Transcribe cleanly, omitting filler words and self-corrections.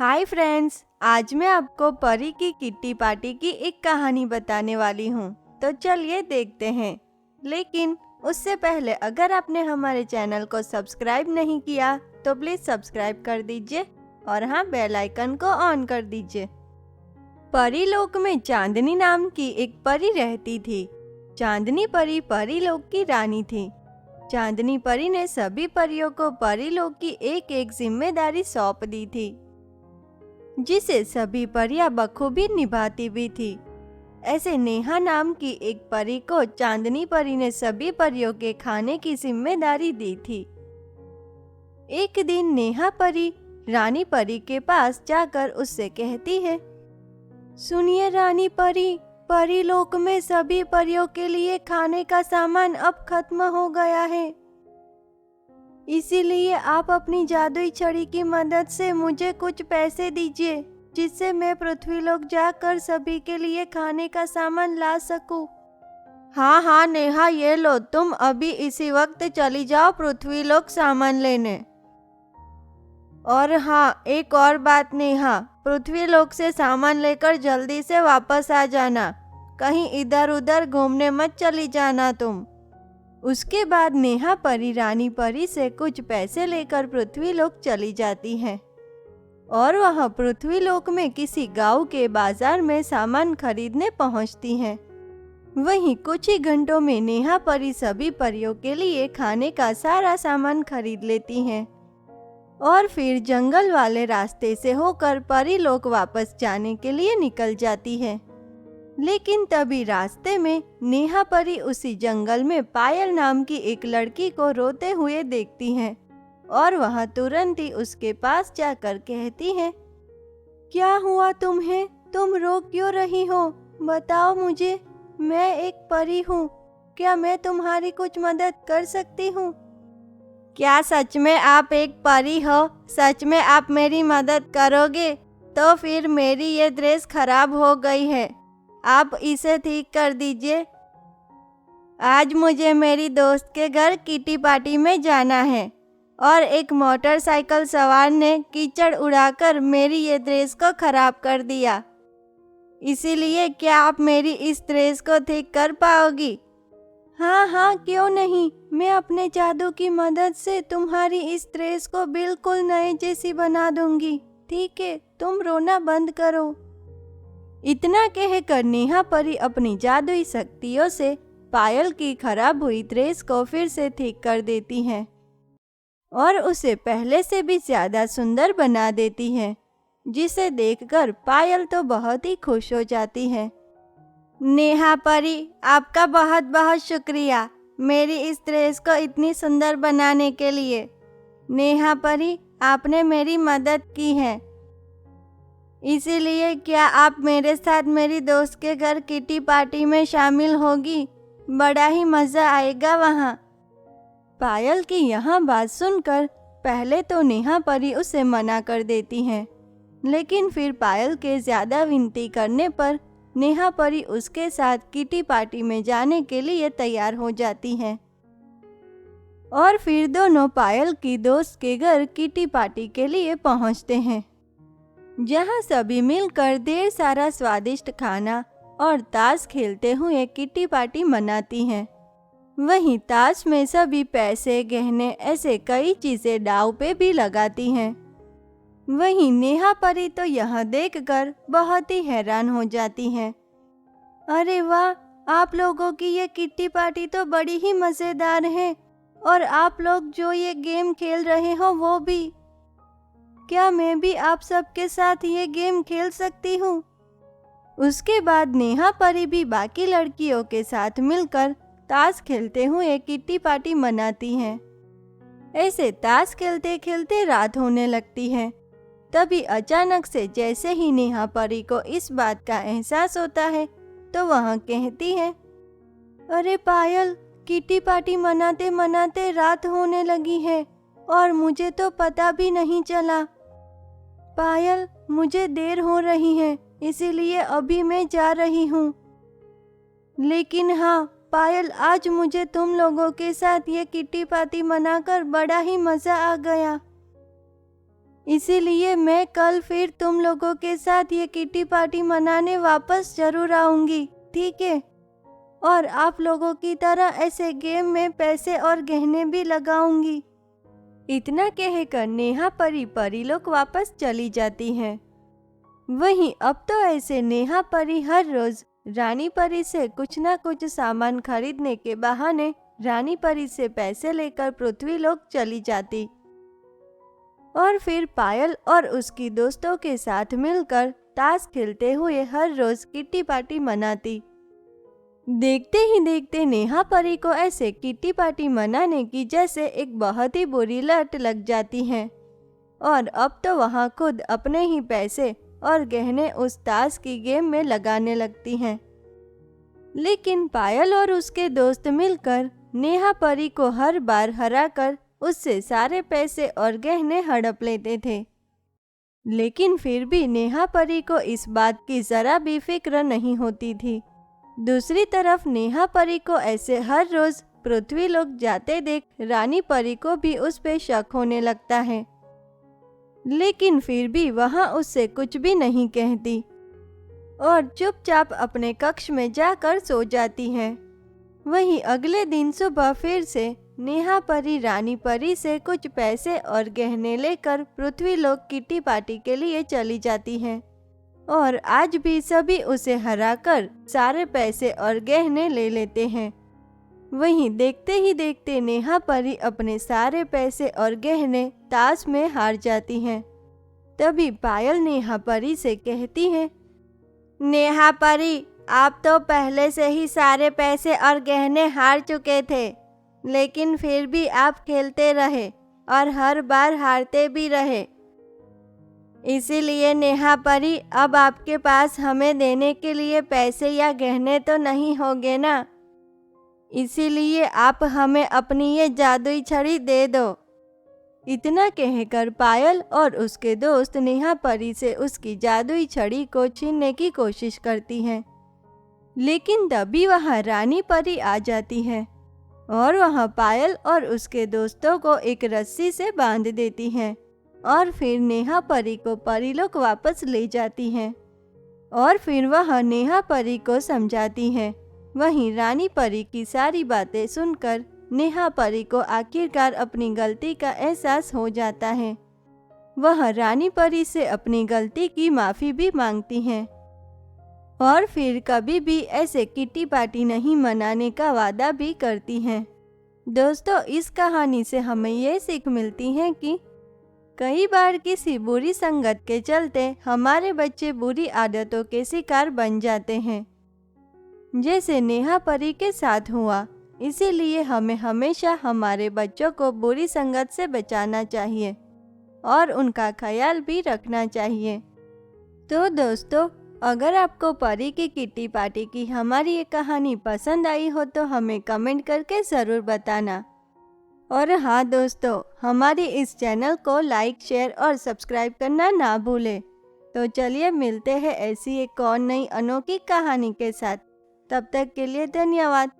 Hi friends, आज मैं आपको परी की किट्टी पार्टी की एक कहानी बताने वाली हूँ। तो चलिए देखते हैं। लेकिन उससे पहले अगर आपने हमारे चैनल को सब्सक्राइब नहीं किया तो प्लीज सब्सक्राइब कर दीजिए और हाँ, बेल आइकन को ऑन कर दीजिए। परी लोक में चांदनी नाम की एक परी रहती थी। चांदनी परी परी लोक की रानी थी। चांदनी परी ने सभी परियों को परी लोक की एक एक जिम्मेदारी सौंप दी थी, जिसे सभी परियां बखूबी निभाती भी थी। ऐसे नेहा नाम की एक परी को चांदनी परी ने सभी परियों के खाने की जिम्मेदारी दी थी। एक दिन नेहा परी रानी परी के पास जाकर उससे कहती है, सुनिए रानी परी, परी लोक में सभी परियों के लिए खाने का सामान अब खत्म हो गया है। इसीलिए आप अपनी जादुई छड़ी की मदद से मुझे कुछ पैसे दीजिए, जिससे मैं पृथ्वीलोक जाकर सभी के लिए खाने का सामान ला सकूं। हाँ हाँ नेहा, ये लो, तुम अभी इसी वक्त चली जाओ पृथ्वीलोक सामान लेने। और हाँ, एक और बात नेहा, पृथ्वीलोक से सामान लेकर जल्दी से वापस आ जाना, कहीं इधर उधर घूमने मत चली जाना तुम। उसके बाद नेहा परी रानी परी से कुछ पैसे लेकर पृथ्वीलोक चली जाती है और वह पृथ्वीलोक में किसी गांव के बाजार में सामान खरीदने पहुंचती है। वहीं कुछ ही घंटों में नेहा परी सभी परियों के लिए खाने का सारा सामान खरीद लेती है और फिर जंगल वाले रास्ते से होकर परीलोक वापस जाने के लिए निकल जाती है। लेकिन तभी रास्ते में नेहा परी उसी जंगल में पायल नाम की एक लड़की को रोते हुए देखती है और वह तुरंत ही उसके पास जाकर कहती है, क्या हुआ तुम्हें? तुम रो क्यों रही हो? बताओ मुझे, मैं एक परी हूँ, क्या मैं तुम्हारी कुछ मदद कर सकती हूँ? क्या सच में आप एक परी हो? सच में आप मेरी मदद करोगे? तो फिर मेरी ये ड्रेस खराब हो गई है, आप इसे ठीक कर दीजिए। आज मुझे मेरी दोस्त के घर किटी पार्टी में जाना है और एक मोटरसाइकिल सवार ने कीचड़ उड़ाकर मेरी ये ड्रेस को खराब कर दिया। इसीलिए क्या आप मेरी इस ड्रेस को ठीक कर पाओगी? हाँ हाँ, क्यों नहीं, मैं अपने जादू की मदद से तुम्हारी इस ड्रेस को बिल्कुल नए जैसी बना दूंगी। ठीक है, तुम रोना बंद करो। इतना कहकर नेहा परी अपनी जादुई शक्तियों से पायल की खराब हुई ड्रेस को फिर से ठीक कर देती है और उसे पहले से भी ज्यादा सुंदर बना देती है, जिसे देखकर पायल तो बहुत ही खुश हो जाती है। नेहा परी, आपका बहुत बहुत शुक्रिया मेरी इस ड्रेस को इतनी सुंदर बनाने के लिए। नेहा परी, आपने मेरी मदद की है, इसीलिए क्या आप मेरे साथ मेरी दोस्त के घर किटी पार्टी में शामिल होगी? बड़ा ही मज़ा आएगा वहाँ। पायल की यह बात सुनकर पहले तो नेहा परी उसे मना कर देती है, लेकिन फिर पायल के ज़्यादा विनती करने पर नेहा परी उसके साथ किटी पार्टी में जाने के लिए तैयार हो जाती है और फिर दोनों पायल की दोस्त के घर किटी पार्टी के लिए पहुँचते हैं, जहाँ सभी मिलकर ढेर सारा स्वादिष्ट खाना और ताश खेलते हुए किटी पार्टी मनाती हैं। वहीं ताश में सभी पैसे, गहने, ऐसे कई चीजें दांव पे भी लगाती हैं। वहीं नेहा परी तो यह देखकर बहुत ही हैरान हो जाती है। अरे वाह, आप लोगों की ये किटी पार्टी तो बड़ी ही मजेदार है और आप लोग जो ये गेम खेल रहे हो वो भी। क्या मैं भी आप सबके साथ ये गेम खेल सकती हूँ? उसके बाद नेहा परी भी बाकी लड़कियों के साथ मिलकर ताश खेलते हुए किट्टी पार्टी मनाती हैं। ऐसे ताश खेलते खेलते रात होने लगती है। तभी अचानक से जैसे ही नेहा परी को इस बात का एहसास होता है तो वह कहती है, अरे पायल, किट्टी पार्टी मनाते मनाते रात होने लगी है और मुझे तो पता भी नहीं चला। पायल, मुझे देर हो रही है, इसीलिए अभी मैं जा रही हूँ। लेकिन हाँ पायल, आज मुझे तुम लोगों के साथ ये किट्टी पार्टी मनाकर बड़ा ही मज़ा आ गया। इसीलिए मैं कल फिर तुम लोगों के साथ ये किटी पार्टी मनाने वापस जरूर आऊंगी, ठीक है? और आप लोगों की तरह ऐसे गेम में पैसे और गहने भी लगाऊंगी। इतना कहकर नेहा परी परीलोक वापस चली जाती है। वहीं अब तो ऐसे नेहा परी हर रोज रानी परी से कुछ ना कुछ सामान खरीदने के बहाने रानी परी से पैसे लेकर पृथ्वीलोक चली जाती और फिर पायल और उसकी दोस्तों के साथ मिलकर ताश खेलते हुए हर रोज किट्टी पार्टी मनाती। देखते ही देखते नेहा परी को ऐसे किट्टी पार्टी मनाने की जैसे एक बहुत ही बुरी लत लग जाती है और अब तो वहाँ खुद अपने ही पैसे और गहने उस ताश की गेम में लगाने लगती हैं। लेकिन पायल और उसके दोस्त मिलकर नेहा परी को हर बार हराकर उससे सारे पैसे और गहने हड़प लेते थे। लेकिन फिर भी नेहा परी को इस बात की जरा भी फिक्र नहीं होती थी। दूसरी तरफ नेहा परी को ऐसे हर रोज पृथ्वीलोक जाते देख रानी परी को भी उस पे शक होने लगता है, लेकिन फिर भी वहाँ उससे कुछ भी नहीं कहती और चुपचाप अपने कक्ष में जाकर सो जाती है। वहीं अगले दिन सुबह फिर से नेहा परी रानी परी से कुछ पैसे और गहने लेकर पृथ्वीलोक किट्टी पार्टी के लिए चली जाती है और आज भी सभी उसे हराकर सारे पैसे और गहने ले लेते हैं। वहीं देखते ही देखते नेहा परी अपने सारे पैसे और गहने ताश में हार जाती हैं। तभी पायल नेहा परी से कहती है, नेहा परी, आप तो पहले से ही सारे पैसे और गहने हार चुके थे, लेकिन फिर भी आप खेलते रहे और हर बार हारते भी रहे। इसीलिए नेहा परी, अब आपके पास हमें देने के लिए पैसे या गहने तो नहीं होंगे ना, इसीलिए आप हमें अपनी ये जादुई छड़ी दे दो। इतना कहकर पायल और उसके दोस्त नेहा परी से उसकी जादुई छड़ी को छीनने की कोशिश करती हैं, लेकिन तभी वहाँ रानी परी आ जाती है और वहाँ पायल और उसके दोस्तों को एक रस्सी से बांध देती हैं और फिर नेहा परी को परीलोक वापस ले जाती हैं और फिर वह नेहा परी को समझाती है। वहीं रानी परी की सारी बातें सुनकर नेहा परी को आखिरकार अपनी गलती का एहसास हो जाता है। वह रानी परी से अपनी गलती की माफ़ी भी मांगती हैं और फिर कभी भी ऐसे किट्टी पार्टी नहीं मनाने का वादा भी करती हैं। दोस्तों, इस कहानी से हमें ये सीख मिलती है कि कई बार किसी बुरी संगत के चलते हमारे बच्चे बुरी आदतों के शिकार बन जाते हैं, जैसे नेहा परी के साथ हुआ। इसीलिए हमें हमेशा हमारे बच्चों को बुरी संगत से बचाना चाहिए और उनका ख्याल भी रखना चाहिए। तो दोस्तों, अगर आपको परी की किट्टी पार्टी की हमारी ये कहानी पसंद आई हो तो हमें कमेंट करके ज़रूर बताना। और हाँ दोस्तों, हमारी इस चैनल को लाइक, शेयर और सब्सक्राइब करना ना भूलें। तो चलिए मिलते हैं ऐसी एक और नई अनोखी कहानी के साथ। तब तक के लिए धन्यवाद।